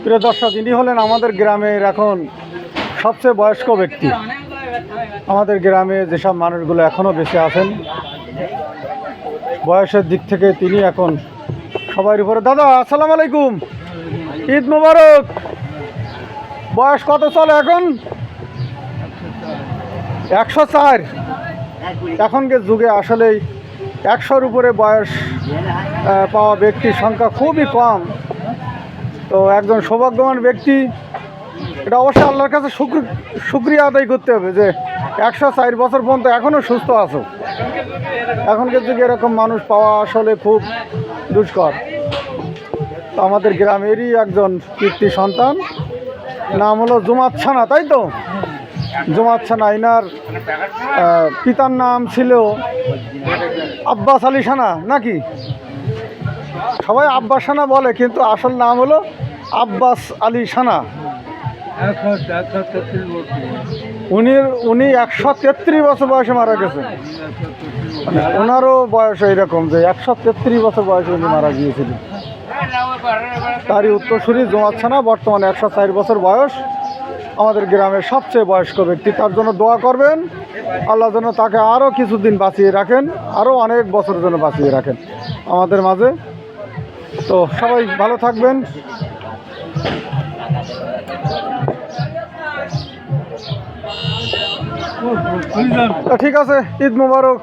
প্রিয় দর্শক, ইনি হলেন আমাদের গ্রামের এখন সবচেয়ে বয়স্ক ব্যক্তি। আমাদের গ্রামে যেসব মানুষগুলো এখনও বেঁচে আছেন, বয়সের দিক থেকে তিনি এখন সবার উপরে। দাদা, আসসালামু আলাইকুম, ঈদ মোবারক। বয়স কত চলে এখন? 104। এখনকার যুগে আসলেই 100-র উপরে বয়স পাওয়া ব্যক্তির সংখ্যা খুবই কম। তো একজন সৌভাগ্যবান ব্যক্তি, এটা অবশ্যই আল্লাহর কাছে শুকরিয়া আদায় করতে হবে যে 104 বছর পর্যন্ত এখনও সুস্থ আছো। এখনকার যুগে এরকম মানুষ পাওয়া আসলে খুব দুষ্কর। তো আমাদের গ্রামেরই একজন কীর্তি সন্তান, নাম হলো জুমাত ছানা, তাই তো? জুমাত ছানা, ইনার পিতার নাম ছিল আব্বাস আলী সানা, নাকি? সবাই আব্বাস সানা বলে, কিন্তু আসল নাম হলো আব্বাস আলী সানা। উনি 133 বছর বয়সে মারা গেছেন। মানে ওনারও বয়স এইরকম যে 133 বছর বয়সে উনি মারা গিয়েছিলেন। তারই উত্তরসূরি জুমাত ছানা, বর্তমানে 104 বছর বয়স, আমাদের গ্রামের সবচেয়ে বয়স্ক ব্যক্তি। তার জন্য দোয়া করবেন, আল্লাহ যেন তাকে আরও কিছুদিন বাঁচিয়ে রাখেন, আরও অনেক বছরের জন্য বাঁচিয়ে রাখেন আমাদের মাঝে। তো সবাই ভালো থাকবেন। ঠিক আছে, ঈদ মোবারক।